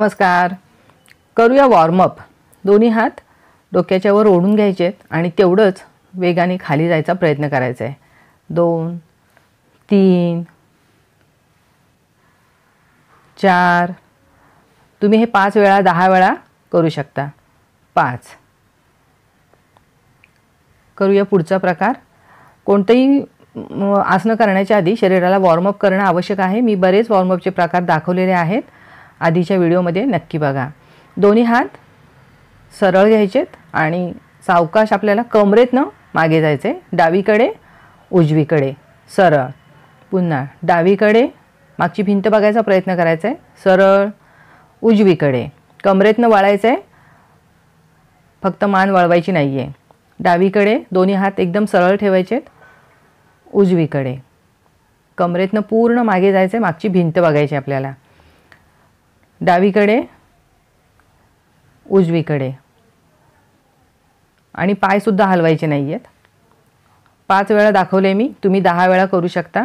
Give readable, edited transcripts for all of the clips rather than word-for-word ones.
नमस्कार. करूया वॉर्मअप. दोन्ही हात डोक्याच्या वर ओढून घ्यायचेत आणि तेवढंच वेगाने खाली जायचा प्रयत्न करायचा आहे. 2 3 4. तुम्ही हे 5 वेळा 10 वेळा करू शकता. 5. करूया पुढचा प्रकार. कोणतेही आसन करण्याच्या आधी शरीराला वॉर्मअप करणं आवश्यक आहे. मी बरेच वॉर्मअपचे प्रकार दाखवलेले आहेत, आधीच्या व्हिडिओमध्ये नक्की बघा. दोन्ही हात सरळ घ्यायचेत आणि सावकाश आपल्याला कमरेतनं मागे जायचे. डावीकडे उजवीकडे सरळ. पुन्हा डावीकडे मागची भिंत बघायचा प्रयत्न करायचा आहे. सरळ उजवीकडे कमरेतनं वळायचं आहे, फक्त मान वळवायची नाही आहे. डावीकडे दोन्ही हात एकदम सरळ ठेवायचेत. उजवीकडे कमरेतनं पूर्ण मागे जायचं आहे, मागची भिंत बघायची आपल्याला. डावीकडे उजवीकडे आणि पायसुद्धा हलवायचे नाही आहेत. 5 वेळा दाखवले मी, तुम्ही 10 वेळा करू शकता.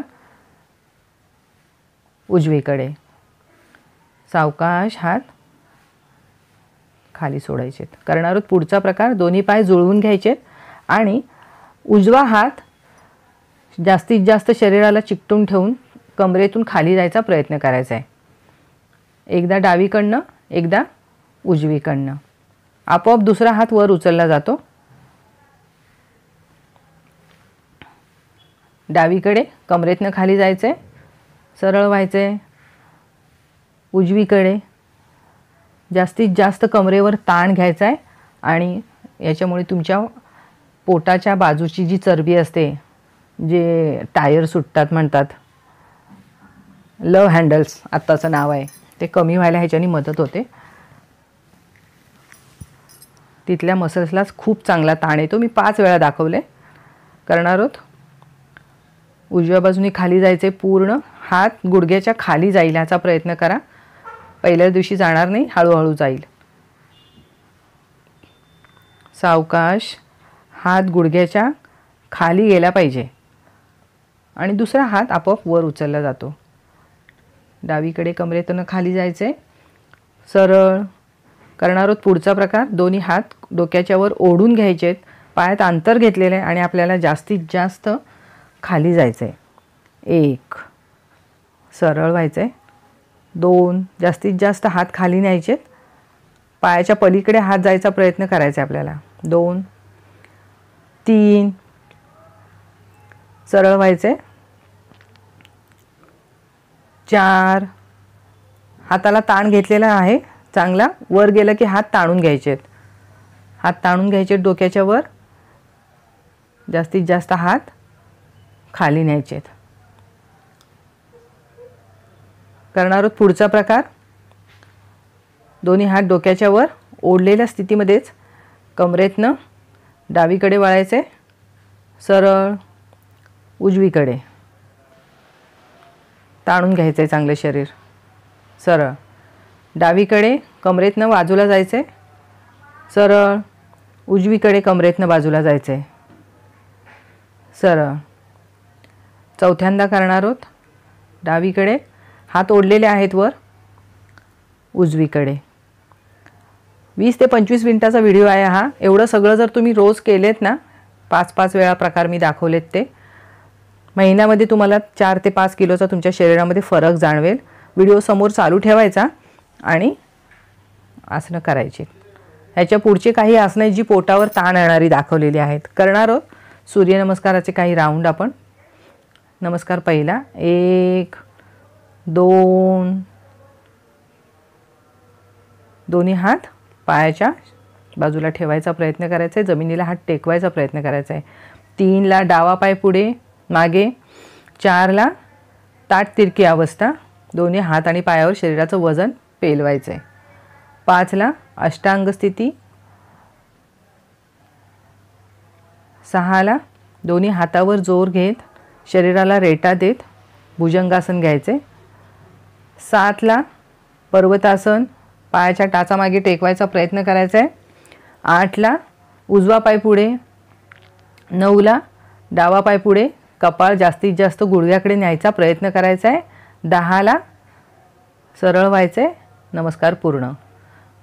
उजवीकडे सावकाश हात खाली सोडायचेत. करणार आहोत पुढचा प्रकार. दोन्ही पाय जुळवून घ्यायचेत आणि उजवा हात जास्तीत जास्त शरीराला चिकटून ठेवून कमरेतून खाली जायचा प्रयत्न करायचा आहे. एकदा डावीकडनं एकदा उजवीकडनं. आपोआप दुसरा हात वर उचलला जातो. डावीकडे कमरेतनं खाली जायचे, सरळ व्हायचे. उजवीकडे जास्तीत जास्त कमरेवर ताण घ्यायचा आहे आणि याच्यामुळे तुमच्या पोटाच्या बाजूची जी चरबी असते, जे टायर सुटतात म्हणतात, लव हँडल्स आत्ताचं नाव आहे, ते कमी व्हायला ह्याच्यानी मदत होते. तिथल्या मसल्सलाच खूप चांगला ताण येतो. मी 5 वेळा दाखवले. करणार आहोत. उजव्या बाजूने खाली जायचे. पूर्ण हात गुडघ्याच्या खाली जाईल याचा प्रयत्न करा. पहिल्याच दिवशी जाणार नाही, हळूहळू जाईल. सावकाश हात गुडघ्याच्या खाली गेला पाहिजे आणि दुसरा हात आपोआप वर उचलला जातो. डावीकडे कमरेतून खाली जायचे, सरळ. करणार आहोत पुढचा प्रकार. दोन्ही हात डोक्याच्या वर ओढून घ्यायचेत. पायात अंतर घेतलेलं आहे आणि आपल्याला जास्तीत जास्त खाली जायचं आहे. 1 सरळ व्हायचं आहे. 2 जास्तीत जास्त हात खाली न्यायचेत. पायाच्या पलीकडे हात जायचा प्रयत्न करायचा आहे आपल्याला. 2 3 सरळ व्हायचे. 4 हाताला ताण घेतलेला आहे चांगला. वर गेलं की हात ताणून घ्यायचेत. हात ताणून घ्यायचे डोक्याच्या वर. जास्तीत जास्त हात खाली न्यायचेत. करणार आहोत पुढचा प्रकार. दोन्ही हात डोक्याच्या वर ओढलेल्या स्थितीमध्येच कमरेतनं डावीकडे वळायचे, सरळ उजवीकडे. ताणून घ्यायचं आहे चांगले शरीर. सरळ डावीकडे कमरेतनं बाजूला जायचे, सरळ उजवीकडे कमरेतनं बाजूला जायचे, सरळ. चौथ्यांदा करणार आहोत. डावीकडे हात ओढलेले आहेत वर, उजवीकडे. 20 ते 25 मिनिटाचा व्हिडिओ आहे हा. एवढं सगळं जर तुम्ही रोज केलेत ना, 5-5 वेळा प्रकार मी दाखवलेत, ते महिन्यामध्ये तुम्हाला 4 ते 5 किलोचा तुमच्या शरीरामध्ये फरक जाणवेल. व्हिडिओ समोर चालू ठेवायचा आणि आसनं करायची. ह्याच्या पुढचे काही आसनं जी पोटावर ताण येणारी दाखवलेली आहेत. करणार आहोत सूर्यनमस्काराचे काही राऊंड आपण. नमस्कार पहिला. 1 2. दोन्ही हात पायाच्या बाजूला ठेवायचा प्रयत्न करायचा आहे. जमिनीला हात टेकवायचा प्रयत्न करायचा आहे. 3ला डावा पाय पुढे मागे. 4ला ताठ तिरकी अवस्था. दोन्ही हात आणि पायावर शरीराचं वजन पेलवायचं आहे. 5ला अष्टांग स्थिती. 6ला दोन्ही हातावर जोर घेत शरीराला रेटा देत भुजंगासन घ्यायचे. 7ला पर्वतासन. पायाच्या टाचामागे टेकवायचा प्रयत्न करायचा आहे. 8ला उजवा पाय पुढे. 9ला डावा पाय पुढे. कपाळ जास्तीत जास्त गुडघ्याकडे न्यायचा प्रयत्न करायचा आहे. 10ला सरळ व्हायचे. नमस्कार पूर्ण.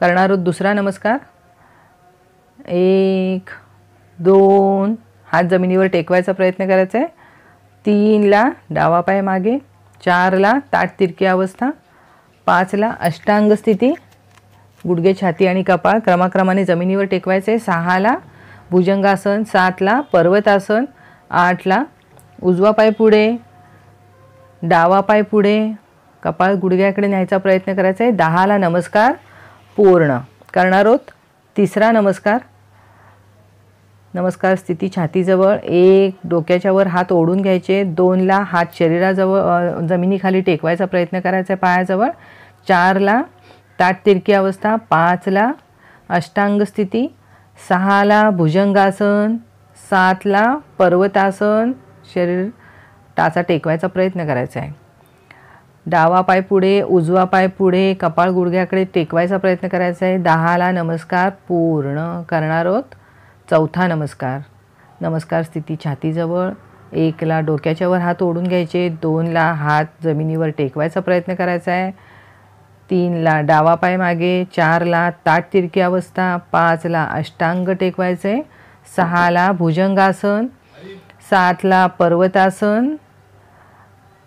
करणार आहोत दुसरा नमस्कार. 1 2 हात जमिनीवर टेकवायचा प्रयत्न करायचा आहे. 3ला डावा पाय मागे, 4ला ताठ तिरकी अवस्था, 5ला अष्टांग स्थिती, गुडघे छाती आणि कपाळ क्रमाक्रमाने जमिनीवर टेकवायचे. 6ला भुजंगासन, 7ला पर्वतासन, 8ला उजवा पाय पुढे, डावा पाय पुढे, कपाळ गुडघ्याकडे न्यायचा प्रयत्न करायचा आहे. 10ला नमस्कार पूर्ण. करणार आहोत तिसरा नमस्कार. नमस्कार स्थिती छातीजवळ. 1 डोक्याच्या वर हात ओढून घ्यायचे. 2ला हात शरीराजवळ जमिनीखाली टेकवायचा प्रयत्न करायचा आहे पायाजवळ. 4ला ताठ तिरकी अवस्था, 5ला अष्टांग स्थिती, 6ला भुजंगासन, 7ला पर्वतासन, शरीर टाचा टेकवायचा प्रयत्न करायचा आहे. डावा पाय पुढे, उजवा पाय पुढे, कपाळ गुडघ्याकडे टेकवायचा प्रयत्न करायचा आहे. 10ला नमस्कार पूर्ण. करणार आहोत चौथा नमस्कार. नमस्कार स्थिती छातीजवळ. 1ला डोक्याच्या वर हात ओढून घ्यायचे. 2ला हात जमिनीवर टेकवायचा प्रयत्न करायचा आहे. 3ला डावा पाय मागे, 4ला ताठ तिरकी अवस्था, 5ला अष्टांग टेकवायचे, 6ला भुजंगासन, 7ला पर्वतासन,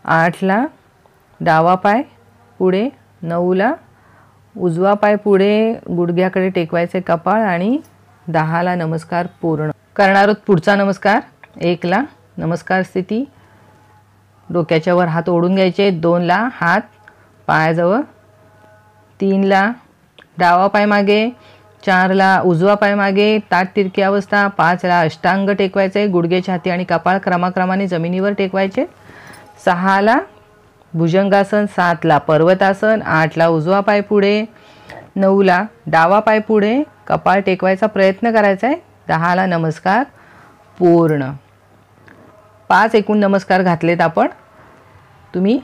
8ला डावा पाय पुढे, 9ला उजवा पाय पुढे, गुडघ्याकडे टेकवायचे कपाळ आणि 10ला नमस्कार पूर्ण. करणार आहोत पुढचा नमस्कार. 1ला नमस्कार स्थिती, डोक्याच्या वर हात ओढून घ्यायचे. 2ला हात पायाजवळ, 3ला डावा पाय मागे, 4ला उजवा पाय मागे, ताठ तिरकी अवस्था, 5ला अष्टांग टेकवायचे, गुडघे छाती आणि कपाळ क्रमाक्रमाने जमिनीवर टेकवायचे. 6ला भुजंगासन, 7ला पर्वतासन, 8ला उजवा पाय पुढे, 9ला डावा पाय पुढे, कपाळ टेकवायचा प्रयत्न करायचा आहे. 10ला नमस्कार पूर्ण. 5 एकूण नमस्कार घातलेत आपण. तुम्ही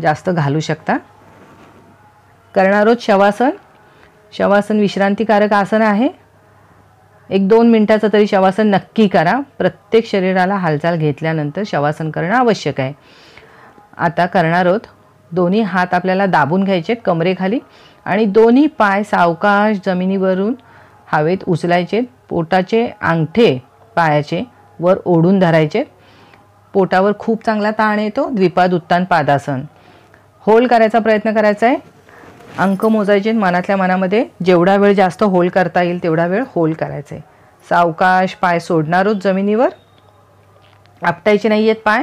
जास्त घालू शकता. करणार आहोत शवासन. शवासन विश्रांतीकारक आसन आहे. 1-2 मिनिटाचं तरी शवासन नक्की करा. प्रत्येक शरीराला हालचाल घेतल्यानंतर शवासन करणं आवश्यक आहे. आता करणार आहोत. दोन्ही हात आपल्याला दाबून घ्यायचे कमरेखाली आणि दोन्ही पाय सावकाश जमिनीवरून हवेत उचलायचे. पोटाचे अंगठे पायाचे वर ओढून धरायचे. पोटावर खूप चांगला ताण येतो. द्विपाद उत्तान पादासन. होल्ड करायचा प्रयत्न करायचा आहे. अंक मोजायचे मनातल्या मनामध्ये. जेवढा वेळ जास्त होल्ड करता येईल तेवढा वेळ होल्ड करायचे. सावकाश पाय सोडणार आहोत जमिनीवर. आपटायचे नाही आहेत पाय.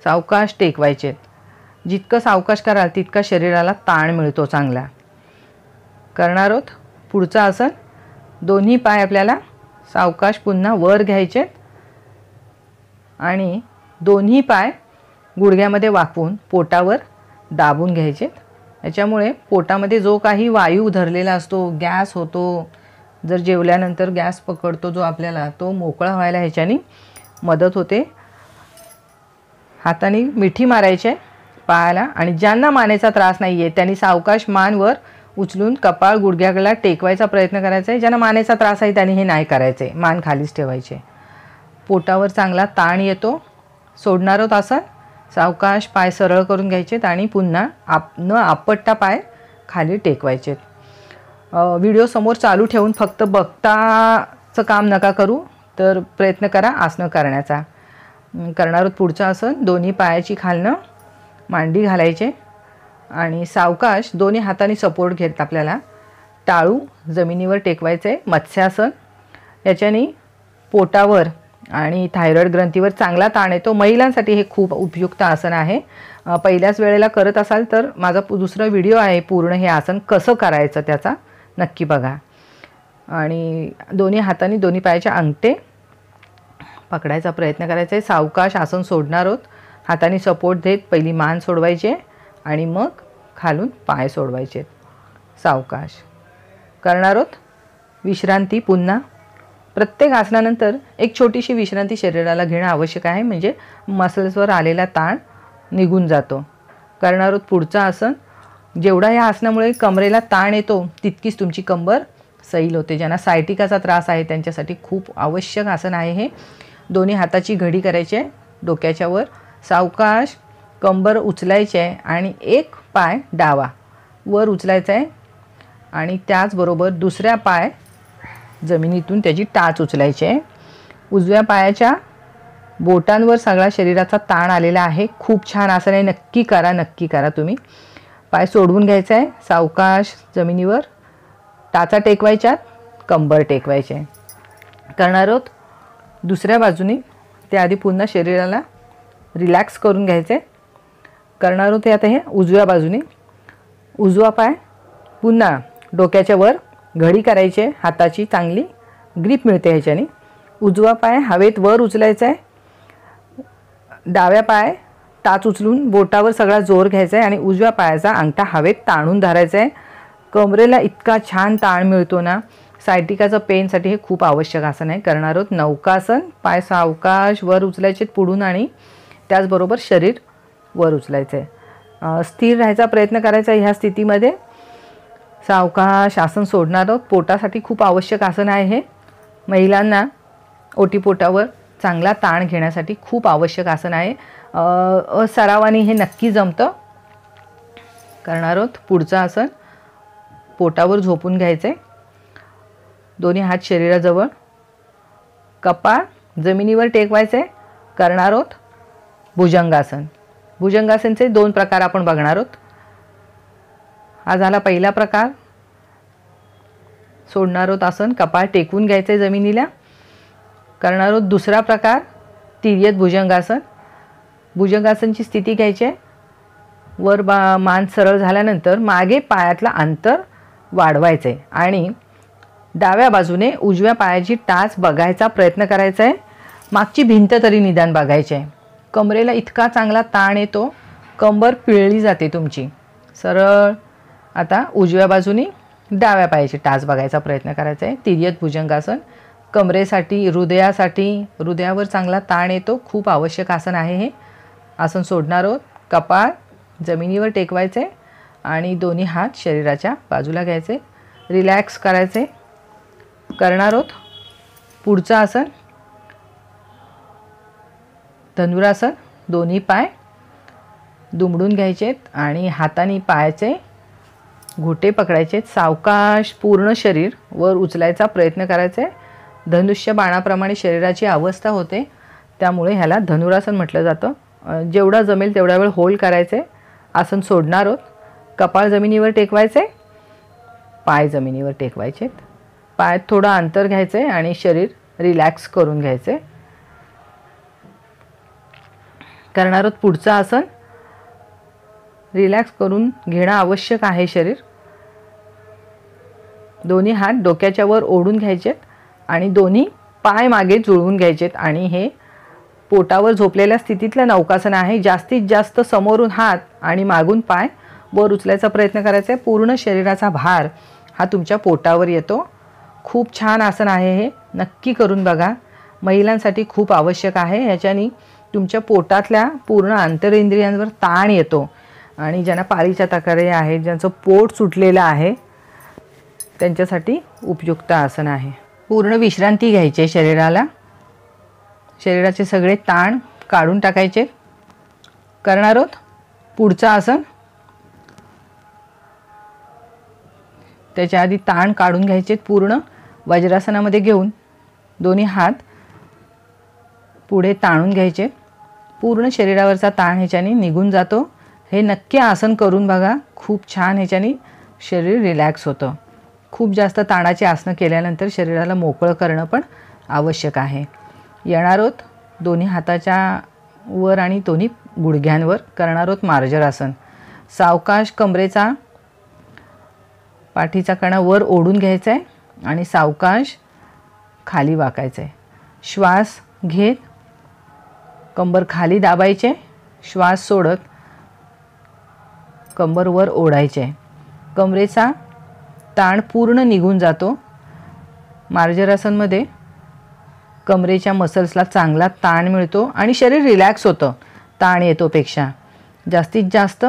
सावकाश टेकवायचे. जितकं सावकाश कराल तितका शरीराला ताण मिळतो चांगला. करणार आहोत पुढचं आसन. दोन्ही पाय आपल्याला सावकाश पुन्हा वर घ्यायचे आणि दोन्ही पाय गुडघ्यामध्ये वाकवून पोटावर दाबून घ्यायचे. याच्यामुळे पोटामध्ये जो काही वायू धरलेला असतो, गॅस होतो, जर जेवल्यानंतर गॅस पकडतो जो आपल्याला, तो मोकळा व्हायला ह्याच्यानी मदत होते. हाताने मिठी मारायचे पायाला आणि ज्यांना मानेचा त्रास नाही आहे त्यांनी सावकाश मान वर उचलून कपाळ गुडघ्याला टेकवायचा प्रयत्न करायचा आहे. ज्यांना मानेचा त्रास आहे त्यांनी हे नाही करायचे. मान खालीच ठेवायचे. पोटावर चांगला ताण येतो. सोडणार आहोत आसन. सावकाश पाय सरळ करून घ्यायचेत आणि पुन्हा न आपटता पाय खाली टेकवायचे. व्हिडिओ समोर चालू ठेवून फक्त बघताचं काम नका करू, तर प्रयत्न करा आसनं करण्याचा. करणार आहोत पुढचं आसन. दोन्ही पायाची खालनं मांडी घालायचे आणि सावकाश दोन्ही हातांनी सपोर्ट घेत आपल्याला टाळू जमिनीवर टेकवायचे. मत्स्यासन. याच्याने पोटावर आणि थायरॉइड ग्रंथीवर चांगला ताण येतो. महिलांसाठी हे खूप उपयुक्त आसन आहे. पहिल्याच वेळेला करत असाल तर माझा दुसरा व्हिडिओ आहे पूर्ण हे आसन कसं करायचं त्याचा, नक्की बघा. आणि दोन्ही हातांनी दोन्ही पायाचे अंगठे पकडायचा प्रयत्न करायचा आहे. सावकाश आसन सोडणार आहोत. हाताने सपोर्ट देत पहिली मान सोडवायचे आणि मग खालून पाय सोडवायचे. सावकाश करणार आहोत. विश्रांती पुन्हा. प्रत्येक आसनानंतर एक छोटीशी विश्रांती शरीराला घेणं आवश्यक आहे, म्हणजे मसल्सवर आलेला ताण निघून जातो. करणार आहोत पुढचं आसन. जेवढा या आसनामुळे कमरेला ताण येतो तितकीच तुमची कंबर सैल होते. ज्यांना सायटिकाचा त्रास आहे त्यांच्यासाठी खूप आवश्यक आसन आहे हे. दोन्ही हाताची घडी करायची आहे डोक्याच्या वर. सावकाश कंबर उचलायची आहे आणि एक पाय डावा वर उचलायचा आहे आणि त्याचबरोबर दुसऱ्या पाय जमिनीतून त्याची टाच उचलायची आहे। उजव्या पायाच्या बोटांवर सगळा शरीराचा ताण आलेला आहे। खूप छान आसन आहे, नक्की करा तुम्ही। पाय सोडवून घ्यायचा आहे, सावकाश जमिनीवर टाचा टेकवायच्यात, कंबर टेकवायचे करणार आहोत। दुसऱ्या बाजूने त्याआधी पुन्हा शरीराला रिलॅक्स करून घ्यायचे करणार आहोत। आता हे उजव्या बाजूने उजवा पाय पुन्हा डोक्याच्या वर घडी करायची, हाताची चांगली ग्रिप मिळते ह्याच्याने। उजवा पाय हवेत वर उचलायचा आहे, डाव्या पाय टाच उचलून बोटावर सगळा जोर घ्यायचा आहे आणि उजव्या पायाचा अंगठा हवेत ताणून धरायचा आहे। कमरेला इतका छान ताण मिळतो ना, सायटिकाचं पेनसाठी हे खूप आवश्यक आसन आहे करणार आहोत। नौकासन, पाय सावकाश वर उचलायचे पुढून आणि त्याचबरोबर शरीर वर उचलायचं आहे। स्थिर राहायचा प्रयत्न करायचा ह्या स्थितीमध्ये। सावकाश आसन सोडणार आहोत। पोटासाठी खूप आवश्यक आसन आहे हे। महिलांना ओटीपोटावर चांगला ताण घेण्यासाठी खूप आवश्यक आसन आहे। सरावाने हे नक्की जमतं करणार आहोत। पुढचं आसन पोटावर झोपून घ्यायचे, दोन्ही हात शरीराजवळ, कपाळ जमिनीवर टेकवायचे करणार आहोत। भुजंगासन। भुजंगासनचे 2 प्रकार आपण बघणार आहोत। हा झाला पहिला प्रकार। सोडणार आहोत आसन, कपाळ टेकवून घ्यायचे जमिनीला करणार आहोत। दुसरा प्रकार तिर्यक भुजंगासन। भुजंगासनची स्थिती घ्यायची आहे, वर मान सरळ झाल्यानंतर मागे पायातला अंतर वाढवायचे आणि डाव्या बाजूने उजव्या पायाची टाच बघायचा प्रयत्न करायचा आहे, मागची भिंत तरी निदान बघायची आहे। कमरेला इतका चांगला ताण येतो, कंबर पिळली जाते तुमची। सरळ आता उजव्या बाजूने डाव्या पायाची टाच बघायचा प्रयत्न करायचा आहे। तिर्यक भुजंगासन कमरेसाठी, हृदयासाठी, हृदयावर चांगला ताण येतो, खूप आवश्यक आसन आहे हे। आसन सोडणार आहोत, कपाळ जमिनीवर टेकवायचे आणि दोन्ही हात शरीराच्या बाजूला घ्यायचे, रिलॅक्स करायचे करणार आहोत। पुढचं आसन धनुरासन। दोन्ही पाय दुमडून घ्यायचे आणि हाताने पायाचे घोटे पकडायचे, सावकाश पूर्ण शरीर वर उचलायचा प्रयत्न करायचा आहे। धनुष्य बाणाप्रमाणे शरीराची अवस्था होते, त्यामुळे ह्याला धनुरासन म्हटलं जातं। जेवढा जमेल तेवढा वेळ होल्ड करायचे। आसन सोडणार आहोत, कपाळ जमिनीवर टेकवायचे, पाय जमिनीवर टेकवायचे, पायात थोडं अंतर घ्यायचे आणि शरीर रिलॅक्स करून घ्यायचे करणार आहोत। पुढचं आसन रिलॅक्स करून घेणं आवश्यक आहे शरीर। दोन्ही हात डोक्याच्या वर ओढून घ्यायचेत आणि दोन्ही पाय मागे जुळवून घ्यायचेत आणि हे पोटावर झोपलेल्या स्थितीतलं नौकासन आहे। जास्तीत जास्त समोरून हात आणि मागून पाय वर उचलायचा प्रयत्न करायचा आहे। पूर्ण शरीराचा भार हा तुमच्या पोटावर येतो। खूप छान आसन आहे हे, नक्की करून बघा। महिलांसाठी खूप आवश्यक आहे। याच्याने तुमच्या पोटातल्या पूर्ण आंतरेंद्रियांवर ताण येतो आणि ज्यांना पाळीच्या तक्रारी आहेत, ज्यांचं पोट सुटलेलं आहे, त्यांच्यासाठी उपयुक्त आसन आहे। पूर्ण विश्रांती घ्यायची शरीराला, शरीराचे सगळे ताण काढून टाकायचे करणार आहोत। पुढचं आसन त्याच्या आधी ताण काढून घ्यायचे पूर्ण वज्रासनामध्ये घेऊन दोन्ही हात पुढे ताणून घ्यायचे, पूर्ण शरीरावरचा ताण ह्याच्याने निघून जातो। हे नक्की आसन करून बघा, खूप छान ह्याच्याने शरीर रिलॅक्स होतं। खूप जास्त ताणाची आसनं केल्यानंतर शरीराला मोकळं करणं पण आवश्यक आहे। येणार आहोत दोन्ही हाताच्या वर आणि दोन्ही गुडघ्यांवर करणार आहोत मार्जरासन। सावकाश कमरेचा पाठीचा कणा वर ओढून घ्यायचा आहे आणि सावकाश खाली वाकायचं आहे। श्वास घेत कंबर खाली दाबायचे, श्वास सोडत कंबर वर ओढायचे, कमरेचा ताण पूर्ण निघून जातो। मार्जरासनमध्ये कमरेच्या मसल्सला चांगला ताण मिळतो आणि शरीर रिलॅक्स होतं ताण येतोपेक्षा। जास्तीत जास्त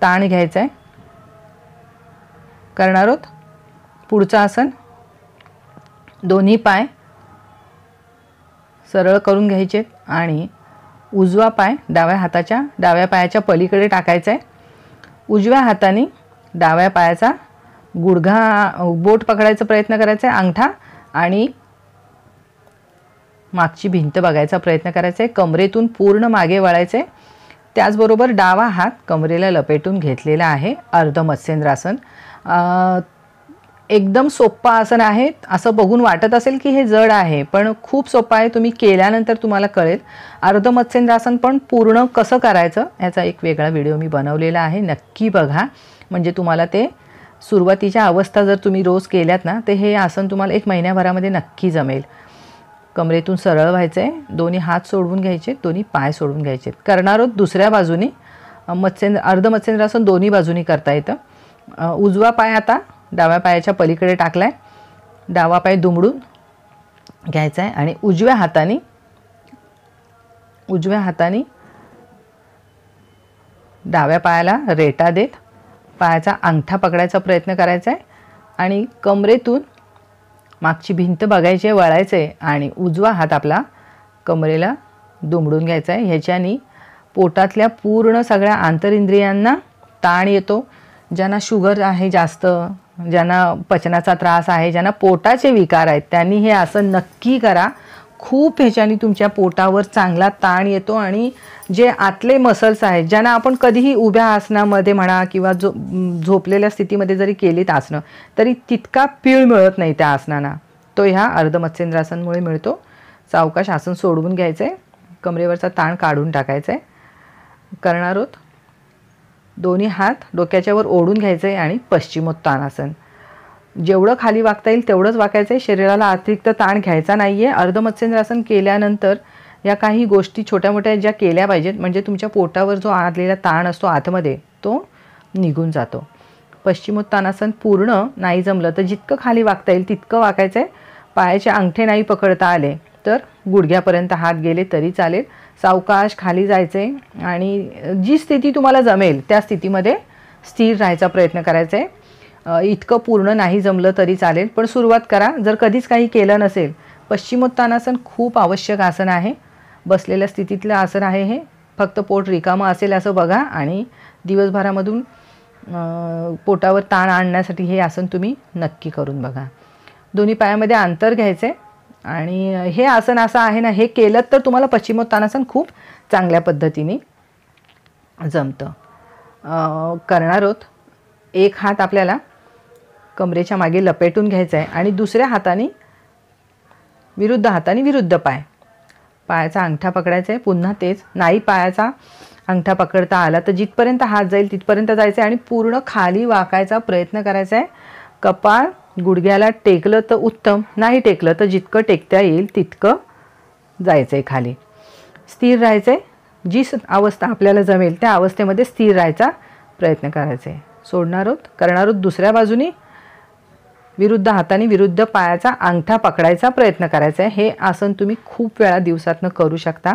ताण घ्यायचा आहे करणार आहोत। पुढचं आसन दोन्ही पाय सरळ करून घ्यायचे आणि उजवा पाय डाव्या पायाच्या पलीकडे टाकायचा आहे। उजव्या हाताने डाव्या पायाचा गुडघा बोट पकडायचा प्रयत्न करायचा आहे, अंगठा आणि मागची भिंत बघायचा प्रयत्न करायचा आहे, कमरेतून पूर्ण मागे वळायचे। त्याचबरोबर डावा हात कमरेला लपेटून घेतलेला आहे, अर्ध मत्स्येंद्रासन। एकदम सोपं आसन आहे, असं बघून वाटत असेल की हे जड आहे, पण खूप सोपं आहे, तुम्ही केल्यानंतर तुम्हाला कळेल। अर्ध मत्स्येंद्रासन पण पूर्ण कसं करायचं याचा एक वेगळा व्हिडिओ मी बनवलेला आहे, नक्की बघा। म्हणजे तुम्हाला ते सुरुवातीच्या अवस्था जर तुम्ही रोज केल्यात ना, तर हे आसन तुम्हाला 1 महिन्याभरामध्ये नक्की जमेल। कमरेतून सरळ व्हायचं आहे, दोन्ही हात सोडवून घ्यायचे, दोन्ही पाय सोडून घ्यायचे। करणार आहोत दुसऱ्या बाजूनी अर्ध मत्स्येंद्रासन दोन्ही बाजूनी करता येतं। उजवा पाय आता डाव्या पायाच्या पलीकडे टाकलाय, डावा पाय दुमडून घ्यायचा आहे आणि उजव्या हाताने डाव्या पायाला रेटा देत पायाचा अंगठा पकडायचा प्रयत्न करायचा आहे आणि कमरेतून मागची भिंत बघायची, वळायचे आणि उजवा हात आपला कमरेला दुमडून घ्यायचा आहे। ह्याच्यानी पोटातल्या पूर्ण सगळ्या आंतरिंद्रियांना ताण येतो। ज्यांना शुगर आहे जास्त, ज्यांना पचनाचा त्रास आहे, ज्यांना पोटाचे विकार आहेत, त्यांनी हे आसन नक्की करा। खूप ह्याच्यानी तुमच्या पोटावर चांगला ताण येतो आणि जे आतले मसल्स आहेत, ज्यांना आपण कधीही उभ्या आसनामध्ये म्हणा किंवा झोपलेल्या स्थितीमध्ये जरी केलीत आसनं, तरी तितका पीळ मिळत नाही त्या आसनांना, तो ह्या अर्ध मत्स्येंद्रासनमुळे मिळतो। सावकाश आसन सोडवून घ्यायचं आहे, कमरेवरचा ताण काढून टाकायचा आहे। करणार आहोत दोन्ही हात डोक्याच्या वर ओढून घ्यायचे आणि पश्चिमोत्तानासन। जेवढं खाली वाकता येईल तेवढंच वाकायचं आहे, शरीराला अतिरिक्त ताण घ्यायचा नाही आहे। अर्ध मत्स्येंद्रासन केल्यानंतर या काही गोष्टी छोट्या मोठ्या ज्या केल्या पाहिजेत, म्हणजे तुमच्या पोटावर जो आलेला ताण असतो आतमध्ये तो निघून जातो। पश्चिमोत्तानासन पूर्ण नाही जमलं तर जितकं खाली वाकता येईल तितकं वाकायचं आहे। पायाचे अंगठे नाही पकडता आले तर गुडघ्यापर्यंत हात गेले तरी चालेल। सावकाश खाली जायचे आणि जी स्थिती तुम्हाला जमेल त्या स्थितीमध्ये स्थिर राहायचा प्रयत्न करायचा आहे। इतकं पूर्ण नाही जमलं तरी चालेल, पण सुरुवात करा। जर कधीच काही केलं नसेल, पश्चिमोत्तानासन खूप आवश्यक आसन आहे, बसलेल्या स्थितीतलं आसन आहे हे। फक्त पोट रिकामं असेल असं बघा आणि दिवसभरामधून पोटावर ताण आणण्यासाठी हे आसन तुम्ही नक्की करून बघा। दोन्ही पायामध्ये अंतर घ्यायचे आणि हे आसन असं आहे ना, हे केलं तर तुम्हाला पश्चिमोत्तानासन खूप चांगल्या पद्धतीने जमतं। करणार आहोत एक हात आपल्याला कमरेच्या मागे लपेटून घ्यायचा आहे आणि दुसऱ्या हाताने विरुद्ध पायाचा अंगठा पकडायचा आहे। पुन्हा तेच, नाही पायाचा अंगठा पकडता आला तर जिथपर्यंत हात जाईल तिथपर्यंत जायचं आहे आणि पूर्ण खाली वाकायचा प्रयत्न करायचा आहे। कपाळ गुडघ्याला टेकलं तर उत्तम, नाही टेकलं तर जितकं टेकता येईल तितकं जायचं आहे खाली। स्थिर राहायचं आहे, जी अवस्था आपल्याला जमेल त्या अवस्थेमध्ये स्थिर राहायचा प्रयत्न करायचा आहे। सोडणार आहोत, करणार आहोत दुसऱ्या बाजूने विरुद्ध हाताने विरुद्ध पायाचा अंगठा पकडायचा प्रयत्न करायचा आहे। हे आसन तुम्ही खूप वेळा दिवसातनं करू शकता।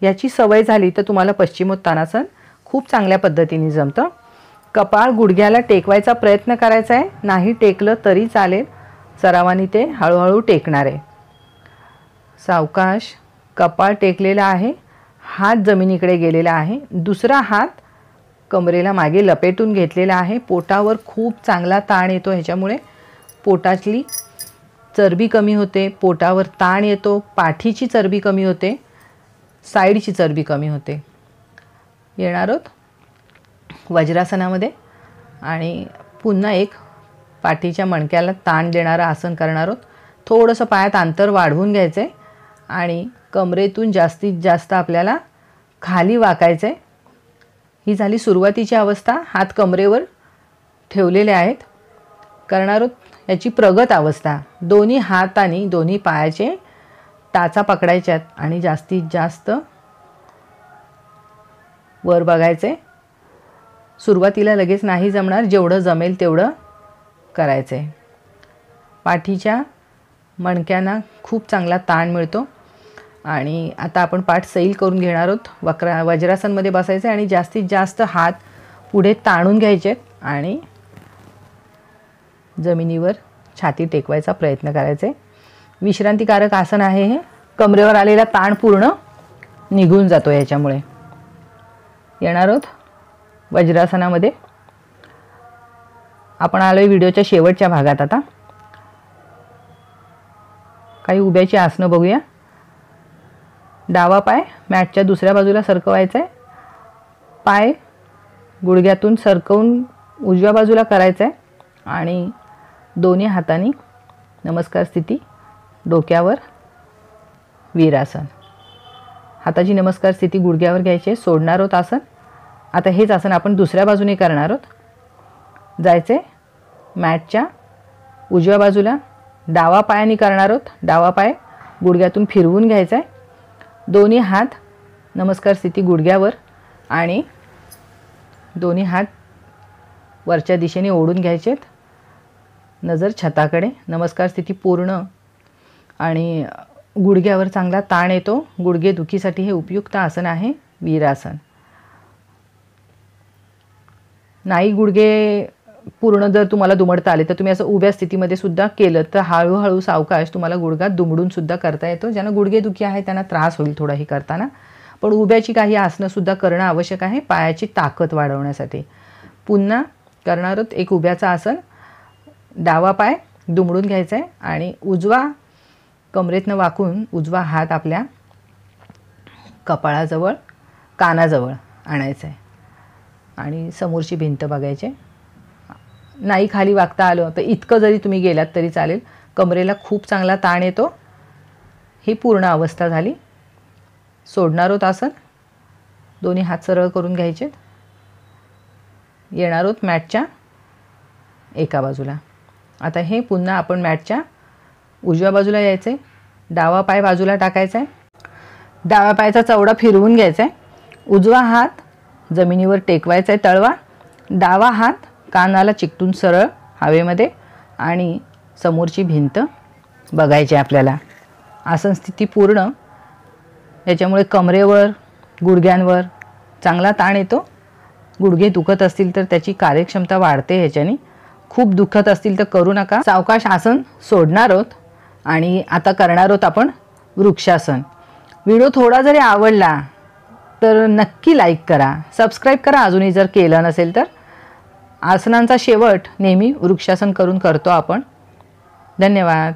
याची सवय झाली तर तुम्हाला पश्चिमोत्तानासन खूप चांगल्या पद्धतीने जमतं। कपाळ गुडघ्याला टेकवायचा प्रयत्न करायचा आहे, नाही टेकलं तरी चालेल, सरावाने ते हळूहळू टेकणार आहे। सावकाश कपाळ टेकलेला आहे, हात जमिनीकडे गेलेला आहे, दुसरा हात कमरेला मागे लपेटून घेतलेला आहे। पोटावर खूप चांगला ताण येतो, ह्याच्यामुळे पोटातली चरबी कमी होते, पोटावर ताण येतो, पाठीची चरबी कमी होते, साईडची चरबी कमी होते। येणार आहोत वज्रासनामध्ये आणि पुन्हा एक पाठीच्या मणक्याला ताण देणारं आसन करणार आहोत। थोडंसं पायात अंतर वाढवून घ्यायचं आहे आणि कमरेतून जास्तीत जास्त आपल्याला खाली वाकायचं आहे। ही झाली सुरुवातीची अवस्था, हात कमरेवर ठेवलेले आहेत। करणार आहोत याची प्रगत अवस्था, दोन्ही हातांनी दोन्ही पायाचे टाचा पकडायच्यात आणि जास्तीत जास्त वर बघायचे। सुरुवातीला लगेच नाही जमणार, जेवढं जमेल तेवढं करायचं आहे। पाठीच्या मणक्यांना खूप चांगला ताण मिळतो आणि आता आपण पाठ सैल करून घेणार आहोत। वज्रासनमध्ये बसायचं आणि जास्तीत जास्त हात पुढे ताणून घ्यायचे आणि जमिनीवर छाती टेकवायचा प्रयत्न करायचा आहे। विश्रांतीकारक आसन आहे हे, कमरेवर आलेला ताण पूर्ण निघून जातो याच्यामुळे। येणार आहोत वज्रासनामध्ये आपण आलोय व्हिडिओच्या शेवटच्या भागात. आता काही उभ्याची आसनं बघूया. डावा पाय मॅटच्या दुसऱ्या बाजूला सरकवायचा आहे. पाय गुडघ्यातून सरकवून उजव्या बाजूला करायचा आहे आणि दोन्ही हातांनी नमस्कार स्थिती, डोक्यावर वीरासन. हाताची नमस्कार स्थिती गुडघ्यावर घ्यायची आहे. सोडणार आहोत आसन. आता हेच आसन आपण दुसऱ्या बाजूने करणार आहोत. जायचे मॅटच्या उजव्या बाजूला, डावा पायाने करणार आहोत. डावा पाय गुडघ्यातून फिरवून घ्यायचा आहे. दोन्ही हात नमस्कार स्थिती गुडघ्यावर आणि दोन्ही हात वरच्या दिशेने ओढून घ्यायचेत. नजर छताकडे. नमस्कार स्थिती पूर्ण आणि गुडघ्यावर चांगला ताण येतो. गुडघे दुखीसाठी हे उपयुक्त आसन आहे वीरासन. नाही गुडघे पूर्ण जर तुम्हाला दुमडता आले तर तुम्ही असं उभ्या स्थितीमध्ये सुद्धा केलं तर हळूहळू सावकाश तुम्हाला गुडघा दुमडून सुद्धा करता येतो. ज्यांना गुडघे दुखी आहे त्यांना त्रास होईल थोडाही करताना, पण उभ्याची काही आसनं सुद्धा करणं आवश्यक आहे पायाची ताकद वाढवण्यासाठी. पुन्हा करणार आहोत एक उभ्याचं आसन. डावा पाय दुमडून घ्यायचा आहे आणि उजवा कमरेतनं वाकून उजवा हात आपल्या कपाळाजवळ कानाजवळ आणायचा आहे आणि समोरची भिंत बघायची. नाही खाली वाकता आलं तर इतकं जरी तुम्ही गेलात तरी चालेल. कमरेला खूप चांगला ताण येतो. ही पूर्ण अवस्था झाली. सोडणार आहोत आसन. दोन्ही हात सरळ करून घ्यायचे. येणार आहोत मॅटच्या एका बाजूला. आता हे पुन्हा आपण मॅटच्या उजव्या बाजूला यायचं आहे. डावा पाय बाजूला टाकायचा आहे. डाव्या पायाचा चवडा फिरवून घ्यायचा आहे. उजवा हात जमिनीवर टेकवायचा आहे तळवा. डावा हात कानाला चिकटून सरळ हवेमध्ये आणि समोरची भिंत बघायची आपल्याला. आसन स्थिती पूर्ण. याच्यामुळे कमरेवर गुडघ्यांवर चांगला ताण येतो. गुडघे दुखत असतील तर त्याची कार्यक्षमता वाढते. ह्याच्याने खूप दुखत असतील तर करू नका. सावकाश आसन सोडणार आहोत आणि आता करणार आहोत आपण वृक्षासन. व्हिडिओ थोडा जरी आवडला तर नक्की लाईक करा, सबस्क्राईब करा अजूनही जर केलं नसेल तर. आसनांचा शेवट नेहमी वृक्षासन करून करतो आपण. धन्यवाद.